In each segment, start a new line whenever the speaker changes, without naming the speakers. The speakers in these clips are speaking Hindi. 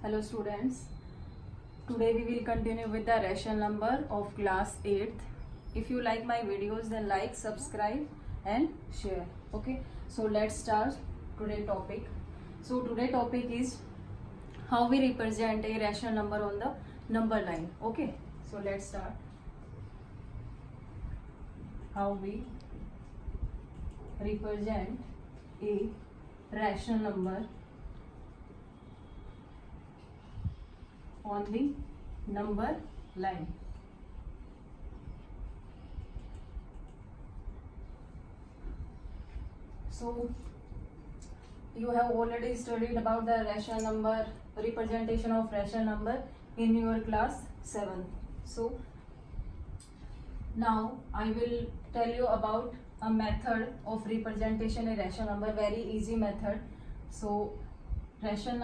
Hello students, today we will continue with the rational number of class 8th. If you like my videos then like, subscribe and share. Okay, so let's start today's topic. So today's topic is how we represent a rational number on the number line. Okay, so let's start. How we represent a rational number on the number line. So you have already studied about the rational number, representation of rational number in your class 7. So now I will tell you about a method of representation a rational number, very easy method. So rational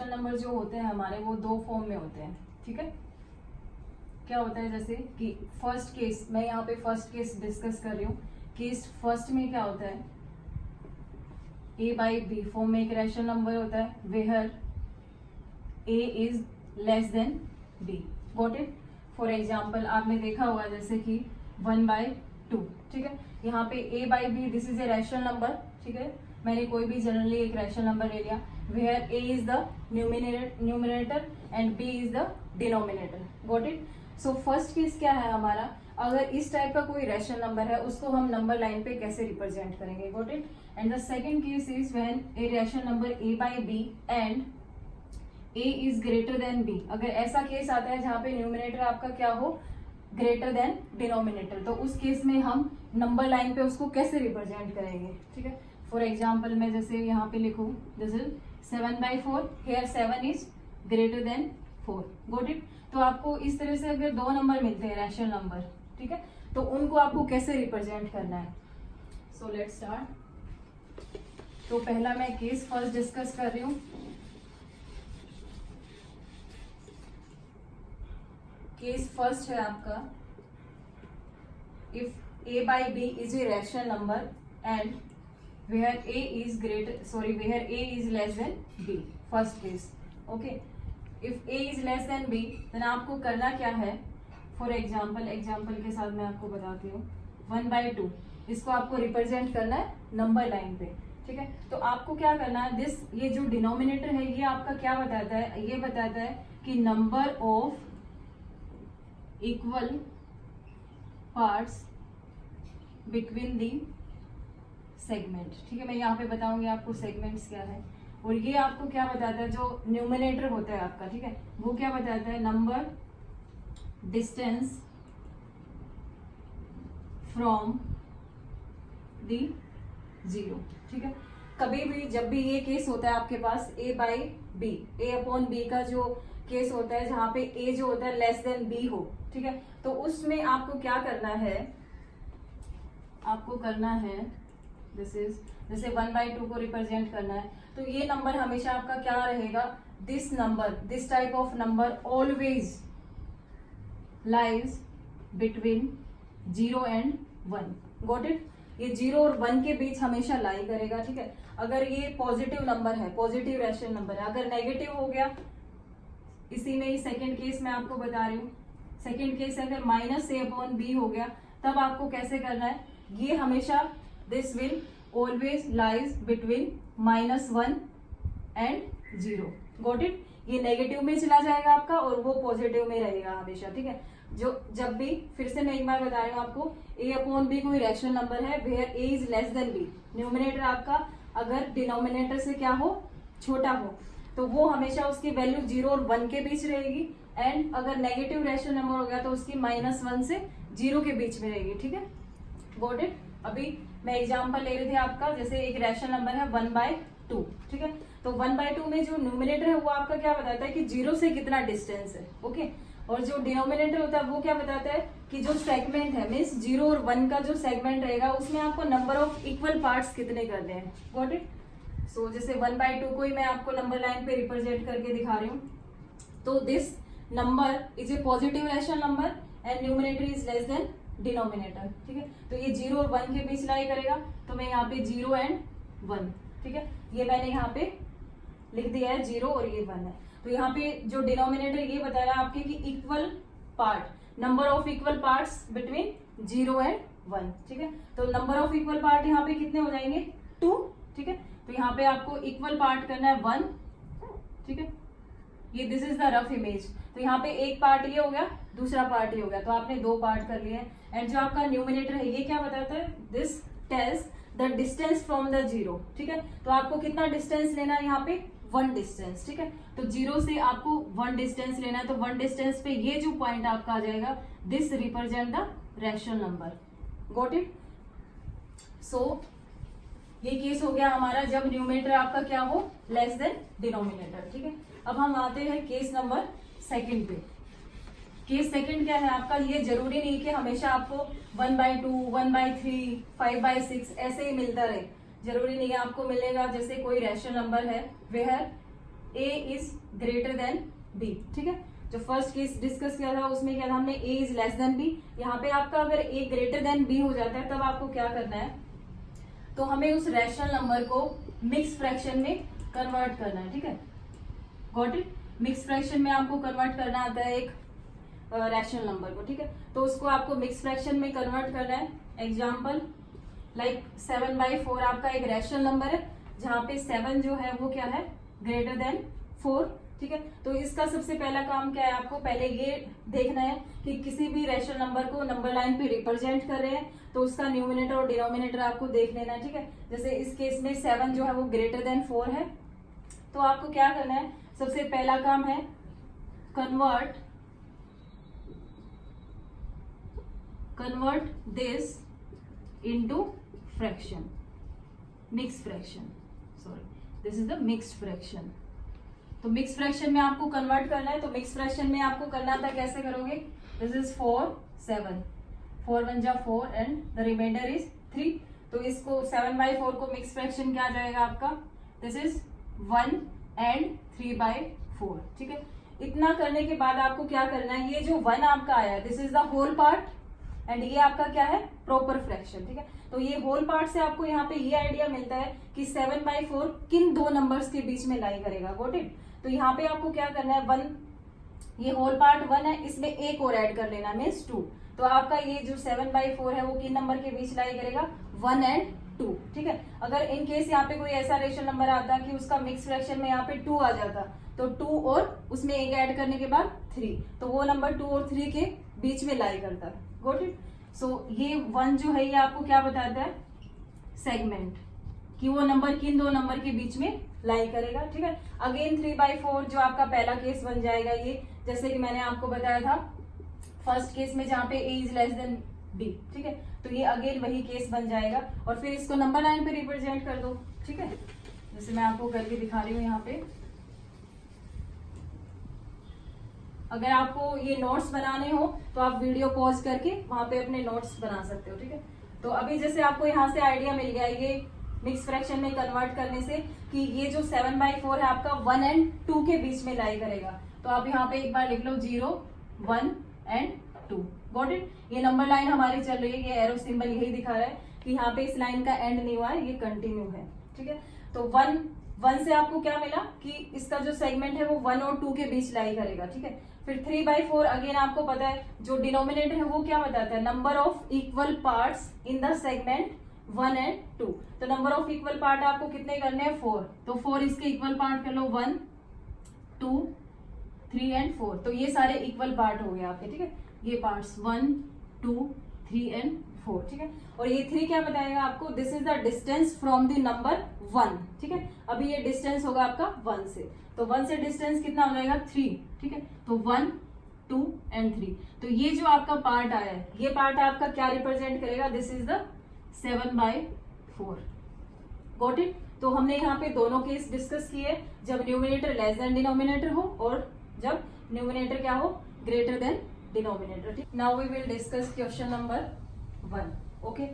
number जो होते हैं हमारे वो दो फॉर्म में होते हैं. ठीक है, क्या होता है जैसे कि फर्स्ट केस, मैं यहाँ पे फर्स्ट केस डिस्कस कर रही हूँ. केस फर्स्ट में क्या होता है, ए बाई बी फॉर्म में एक रैशनल नंबर होता है where A is less than B. Got it. For example आपने देखा होगा जैसे कि 1/2. ठीक है, यहाँ पे A by B this is a rational number. ठीक है, मैंने कोई भी जनरली एक रैशनल नंबर ले लिया where a is the numerator and b is the denominator. Got it? So first case क्या है हमारा, अगर इस टाइप का कोई रैशनल नंबर है उसको हम नंबर लाइन पे कैसे रिप्रेजेंट करेंगे. Got it? And the second case is when a rational number a by b and a is greater than b. अगर ऐसा केस आता है जहाँ पे न्यूमिनेटर आपका क्या हो, ग्रेटर देन डिनोमिनेटर, तो उस केस में हम नंबर लाइन पे उसको कैसे रिप्रेजेंट करेंगे. ठीक है, फॉर एग्जाम्पल मैं जैसे यहाँ पे लिखूँ this is 7/4. Here 7 is greater than 4. Got it. तो आपको इस तरह से अगर दो नंबर मिलते हैं रैशनल नंबर, ठीक है, तो उनको आपको कैसे रिप्रेजेंट करना है. So let's start. तो पहला मैं केस फर्स्ट डिस्कस कर रही हूँ. केस फर्स्ट है आपका if a by b is a rational number and where a is less than b. First case. Okay, if a is less than b then आपको करना क्या है. फॉर एग्जाम्पल के साथ मैं आपको बताती हूँ 1/2 इसको आपको रिप्रेजेंट करना है नंबर लाइन पे. ठीक है, तो आपको क्या करना है, ये जो डिनोमिनेटर है ये आपका क्या बताता है, ये बताता है कि number of equal parts between the segment. ठीक है, मैं यहाँ पे बताऊंगी आपको सेगमेंट्स क्या है. और ये आपको क्या बताता है, जो न्यूमिनेटर होता है आपका, ठीक है, वो क्या बताता है, नंबर डिस्टेंस फ्रॉम दी 0. ठीक है, कभी भी जब भी ये केस होता है आपके पास a by B, a upon B का जो केस होता है जहां पे a जो होता है लेस देन b हो. ठीक है, तो उसमें आपको क्या करना है, आपको करना है दिस इज जैसे 1/2 को रिप्रेजेंट करना है, तो ये नंबर हमेशा आपका क्या रहेगा, this type of number always lies between 0 and 1. Got it. ये 0 और 1 के बीच हमेशा लाई करेगा. ठीक है, अगर ये पॉजिटिव नंबर है, पॉजिटिव रैशनल नंबर है, अगर नेगेटिव हो गया, इसी में ही सेकेंड केस मैं आपको बता रही हूँ. सेकेंड केस अगर -a/b हो गया, तब आपको कैसे करना है, ये हमेशा this will always lies between -1 and 0. Got it. ये नेगेटिव में चला जाएगा आपका और वो पॉजिटिव में रहेगा हमेशा. ठीक है, जो जब भी, फिर से मैं एक बार बता रही हूँ आपको, a/b कोई रैशनल नंबर है where a is less than b, numerator आपका अगर डिनोमिनेटर से क्या हो, छोटा हो, तो वो हमेशा उसकी वैल्यू 0 और 1 के बीच रहेगी. एंड अगर नेगेटिव रैशनल नंबर हो गया तो उसकी -1 से 0 के बीच में रहेगी. ठीक है, गॉट इट. अभी मैं एग्जांपल ले रही थी आपका, जैसे एक रैशनल नंबर है 1/2. ठीक है, तो 1/2 में जो न्यूमिनेटर है वो आपका क्या बताता है कि 0 से कितना डिस्टेंस है. ओके, और जो डिनोमिनेटर होता है वो क्या बताता है कि जो सेगमेंट है, मीन्स 0 और 1 का जो सेगमेंट रहेगा उसमें आपको नंबर ऑफ इक्वल पार्ट्स कितने करने हैं. Got it. सो जैसे 1/2 को ही मैं आपको नंबर लाइन पे रिप्रेजेंट करके दिखा रही हूँ. तो this number is a positive rational number and numerator is less then denominator. ठीक है, तो ये 0 और 1 के बीच लाई करेगा, तो मैं यहाँ पे 0 and 1. ठीक है, ये मैंने यहाँ पे लिख दिया है 0 और ये 1 है। तो यहाँ पे जो डिनोमिनेटर ये बता रहा है आपके कि equal part, number of equal parts between 0 and 1, ठीक है। तो नंबर ऑफ इक्वल पार्ट यहाँ पे कितने हो जाएंगे 2, ठीक है। तो यहाँ पे आपको इक्वल पार्ट करना है 1, ठीक है। ये this is the rough image. तो यहाँ पे एक पार्ट ये हो गया, दूसरा पार्ट ये हो गया, तो आपने 2 पार्ट कर लिए हैं। एंड जो आपका न्यूमिनेटर है ये क्या बताता है, this tells the distance from the 0, ठीक है। तो आपको कितना डिस्टेंस लेना है यहाँ पे 1 डिस्टेंस, ठीक है। तो 0 से आपको 1 डिस्टेंस लेना है, तो 1 डिस्टेंस पे ये जो पॉइंट आपका आ जाएगा, this represent the rational number. Got it. So ये केस हो गया हमारा जब न्यूमिनेटर आपका क्या हो लेस देन डिनोमिनेटर, ठीक है। अब हम आते हैं केस नंबर 2 पे। केस 2 क्या है आपका, ये जरूरी नहीं कि हमेशा आपको 1/2, 1/3, 5/6 ऐसे ही मिलता रहे, जरूरी नहीं है। आपको मिलेगा जैसे कोई रैशनल नंबर है where a is greater than b, ठीक है। जो फर्स्ट केस डिस्कस किया था उसमें क्या था हमने, a is less than b। यहाँ पे आपका अगर a ग्रेटर देन b हो जाता है तब आपको क्या करना है, तो हमें उस रैशनल नंबर को मिक्स फ्रैक्शन में कन्वर्ट करना है, ठीक है। Got it. मिक्स फ्रैक्शन में आपको कन्वर्ट करना आता है एक रैशनल नंबर को, ठीक है। तो उसको आपको मिक्स फ्रैक्शन में कन्वर्ट करना है। एग्जाम्पल लाइक 7/4 आपका एक रैशनल नंबर है जहाँ पे 7 जो है वो क्या है ग्रेटर देन 4, ठीक है। तो इसका सबसे पहला काम क्या है, आपको पहले ये देखना है कि किसी भी रैशनल नंबर को नंबर लाइन पे रिप्रेजेंट कर रहे हैं तो उसका न्यूमिनेटर और डिनोमिनेटर आपको देख लेना है, ठीक है। जैसे इस केस में 7 जो है वो ग्रेटर देन 4 है, तो आपको क्या करना है, सबसे पहला काम है convert this into fraction, mix fraction, sorry this is the mixed fraction. तो मिक्स फ्रैक्शन में आपको कन्वर्ट करना है, तो मिक्स फ्रैक्शन में आपको करना था, कैसे करोगे, दिस इज 4, 7, 4 1 जा 4 एंड द रिमाइंडर इज 3। तो इसको 7/4 को मिक्स फ्रैक्शन क्या आ जाएगा आपका, दिस इज 1 एंड 3/4, ठीक है। इतना करने के बाद आपको क्या करना है, ये जो 1 आपका आया this is the whole part and ये आपका क्या है प्रॉपर फ्रैक्शन, ठीक है। तो ये होल पार्ट से आपको यहाँ पे ये आइडिया मिलता है कि 7/4 किन 2 नंबर्स के बीच में लाई करेगा। Got it. तो यहाँ पे आपको क्या करना है, 1, ये होल पार्ट 1 है, इसमें एक और ऐड कर लेना मीन्स 2। तो आपका ये जो 7/4 है वो किन नंबर के बीच लाई करेगा, 1 एंड 2, ठीक है। अगर इन केस यहाँ पे कोई ऐसा रेशनल नंबर आता कि उसका मिक्स फ्रैक्शन में यहाँ पे 2 आ जाता, तो 2 और उसमें एक ऐड करने के बाद 3, तो वो नंबर 2 और 3 के बीच में लाई करता है। Got it. सो ये 1 जो है ये आपको क्या बताता है, सेगमेंट, कि वो नंबर किन 2 नंबर के बीच में लाई करेगा, ठीक है। अगेन 3/4 जो आपका पहला केस बन जाएगा, ये जैसे कि मैंने आपको बताया था फर्स्ट केस में जहाँ पे a is less than b, ठीक है। तो ये अगेन वही केस बन जाएगा और फिर इसको नंबर लाइन पे रिप्रेजेंट कर दो, ठीक है। जैसे मैं आपको करके दिखा रही हूँ यहाँ पे। अगर आपको ये नोट्स बनाने हो तो आप वीडियो पॉज करके वहां पे अपने नोट्स बना सकते हो, ठीक है। तो अभी जैसे आपको यहाँ से आइडिया मिल गया ये मिक्स फ्रैक्शन में कन्वर्ट करने से कि ये जो 7/4 है आपका 1 एंड 2 के बीच में लाई करेगा, तो आप यहाँ पे एक बार लिख लो 0, 1 एंड 2। Got it. ये नंबर लाइन हमारी चल रही है, ये एरो सिंबल यही दिखा रहा है कि यहाँ पे इस लाइन का एंड नहीं हुआ है, ये कंटिन्यू है, ठीक है। तो 1 से आपको क्या मिला कि इसका जो सेगमेंट है वो 1 और 2 के बीच लाई करेगा, ठीक है। फिर 3/4 अगेन आपको पता है जो डिनोमिनेटर है वो क्या बताता है, number of equal parts in the segment 1 and 2। तो नंबर ऑफ इक्वल पार्ट आपको कितने करने हैं, 4। तो 4 इसके इक्वल पार्ट कर लो, 1, 2, 3 एंड 4। तो ये सारे इक्वल पार्ट हो गए आपके, ठीक है। ये पार्ट्स 1, 2, 3 एंड 4, ठीक है। और ये 3 क्या बताएगा आपको, this is the distance from the number 1, ठीक है। अभी ये डिस्टेंस होगा आपका 1 से, तो 1 से डिस्टेंस कितना हो जाएगा 3, ठीक है। तो 1, 2 एंड 3। तो ये जो आपका पार्ट आया है ये पार्ट आपका क्या रिप्रेजेंट करेगा, this is the 7/4। Got it. तो हमने यहाँ पे दोनों केस डिस्कस किए, जब न्यूमिनेटर लेस देन डिनोमिनेटर हो और जब न्यूमिनेटर क्या हो ग्रेटर देन डिनोमिनेटर, ठीक। Now we will discuss question number 1। Okay,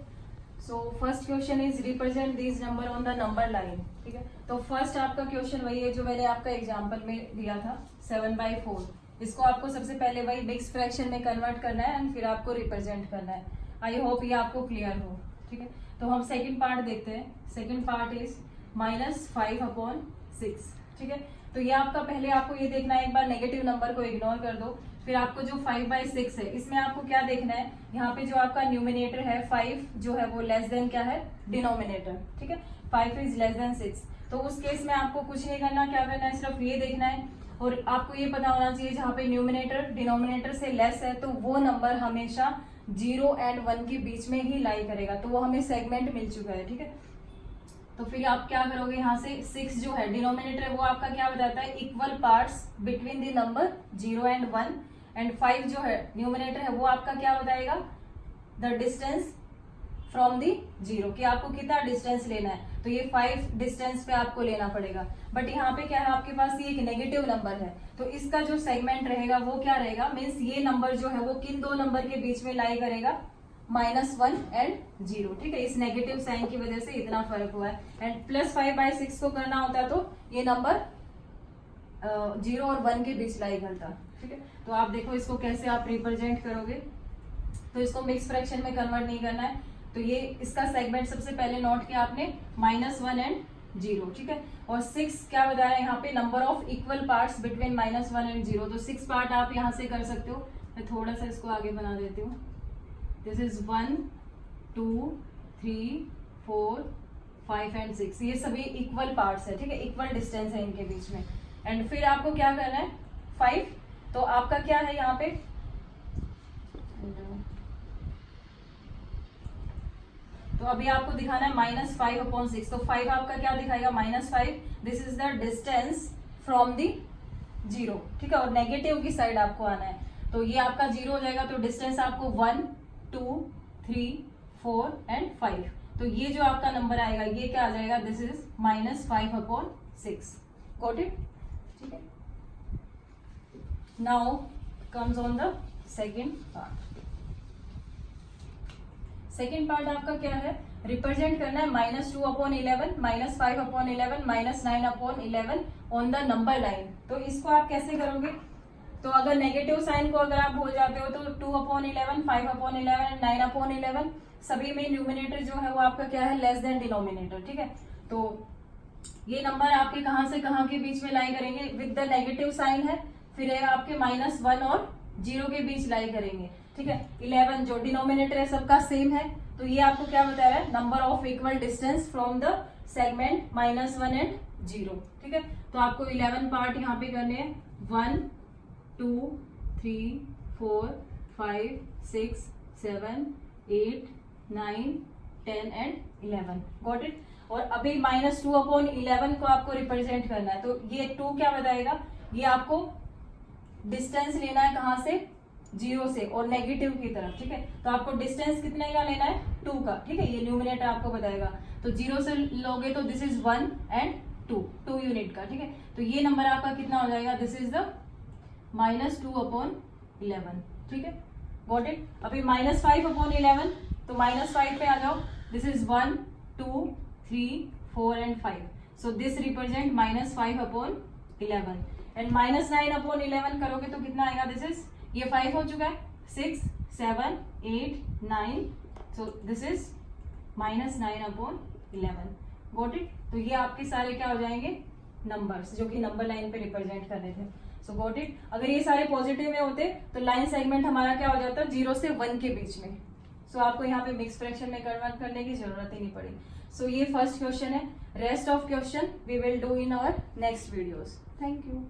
so first question is represent this number on the number line, ठीक है। तो फर्स्ट आपका क्वेश्चन वही है जो मैंने आपका एग्जाम्पल में दिया था, 7/4। इसको आपको सबसे पहले वही मिक्स फ्रैक्शन में कन्वर्ट करना है एंड फिर आपको रिप्रेजेंट करना है। आई होप ये आपको क्लियर हो, ठीक है। तो हम सेकंड पार्ट देखते हैं। सेकंड पार्ट इज -5/6, ठीक है। तो ये आपका पहले आपको ये देखना है, एक बार नेगेटिव नंबर को इग्नोर कर दो, फिर आपको जो 5/6 है इसमें आपको क्या देखना है, यहाँ पे जो आपका न्यूमिनेटर है 5 जो है वो लेस देन क्या है, डिनोमिनेटर, ठीक है। 5 इज लेस देन 6, तो उस केस में आपको कुछ नहीं करना, क्या करना है, सिर्फ ये देखना है। और आपको ये पता होना चाहिए जहाँ पे न्यूमिनेटर डिनोमिनेटर से लेस है तो वो नंबर हमेशा 0 एंड 1 के बीच में ही लाई करेगा, तो वो हमें सेगमेंट मिल चुका है, ठीक है। तो फिर आप क्या करोगे, यहाँ से 6 जो है डिनोमिनेटर है वो आपका क्या बताता है, equal parts between the number 0 and 1, and 5 जो है न्यूमिनेटर है वो आपका क्या बताएगा, द डिस्टेंस फ्रॉम दी 0, कि आपको कितना डिस्टेंस लेना है, तो ये 5 डिस्टेंस पे आपको लेना पड़ेगा। बट यहाँ पे क्या है, आपके पास ये एक नेगेटिव नंबर है, तो इसका जो सेगमेंट रहेगा वो क्या रहेगा, मीन्स ये नंबर जो है वो किन दो नंबर के बीच में लाई करेगा, -1 एंड 0, ठीक है। इस नेगेटिव साइन की वजह से इतना फर्क हुआ है। एंड +5/6 को करना होता तो ये नंबर 0 और 1 के बीच लाई करता, ठीक है। तो आप देखो इसको कैसे आप रिप्रेजेंट करोगे, तो इसको मिक्स फ्रैक्शन में कन्वर्ट नहीं करना है, तो ये इसका सेगमेंट सबसे पहले नोट किया आपने -1 एंड 0, ठीक है। और 6 क्या बता रहा है यहाँ पे, number of equal parts between -1 and 0, तो 6 पार्ट आप यहाँ से कर सकते हो। मैं थोड़ा सा इसको आगे बना देती हूँ। दिस इज 1 2 3 4 5 एंड 6, ये सभी इक्वल पार्ट्स है, ठीक है, इक्वल डिस्टेंस है इनके बीच में। एंड फिर आपको क्या करना है, 5, तो आपका क्या है यहाँ पे, तो अभी आपको दिखाना है -5/6, तो 5 आपका क्या दिखाएगा, -5, this is the distance from the 0, ठीक है। और नेगेटिव की साइड आपको आना है, तो ये आपका 0 हो जाएगा, तो डिस्टेंस आपको 1 2 3 4 एंड 5, तो ये जो आपका नंबर आएगा ये क्या आ जाएगा, दिस इज -5/6, गॉट इट, ठीक है। Now comes on the second part. Second part आपका क्या है, रिप्रेजेंट करना है -2/11, -5/11, -9/11 ऑन द नंबर लाइन। तो इसको आप कैसे करोगे, तो अगर नेगेटिव साइन को अगर आप भूल जाते हो तो 2/11, 5/11, 9/11 सभी में न्यूमिनेटर जो है वो आपका क्या है, लेस देन डिनोमिनेटर, ठीक है। तो ये नंबर आपके कहां से कहां के बीच में लाई करेंगे, विद द नेगेटिव साइन है, फिर है आपके -1 और 0 के बीच लाई करेंगे, ठीक है। 11 जो डिनोमिनेटर है सबका सेम है, तो ये आपको क्या बता रहा है, number of equal distance from the segment -1 and 0, ठीक है। तो आपको 11 पार्ट यहाँ पे करने हैं, 1 2 3 4 5 6 7 8 9 10 एंड 11, गॉट इट। और अभी -2/11 को आपको रिप्रेजेंट करना है, तो ये 2 क्या बताएगा, ये आपको डिस्टेंस लेना है कहां से, 0 से और नेगेटिव की तरफ, ठीक है। तो आपको डिस्टेंस कितने का लेना है, 2 का, ठीक है, ये न्यूमिनेटर आपको बताएगा। तो 0 से लोगे तो दिस इज 1 एंड 2 यूनिट का, ठीक है। तो ये नंबर आपका कितना हो जाएगा, दिस इज द -2/11, ठीक है, गॉट इट। अभी -5/11, तो -5 पे आ जाओ, this is 1 2 3 4 and 5, so this represent -5/11। And -9/11 करोगे तो कितना आएगा, दिस इज, ये 5 हो चुका है, 6 7 8 9, so this is -9/11, got it. तो ये आपके सारे क्या हो जाएंगे, नंबर्स जो कि नंबर लाइन पे रिप्रेजेंट कर रहे थे, सो गॉट इट। अगर ये सारे पॉजिटिव में होते तो लाइन सेगमेंट हमारा क्या हो जाता, 0 से 1 के बीच में। सो आपको यहाँ पे मिक्स फ्रैक्शन में कन्वर्ट करने की जरूरत ही नहीं पड़ी। सो ये फर्स्ट क्वेश्चन है, rest of question we will do in our next videos. Thank you.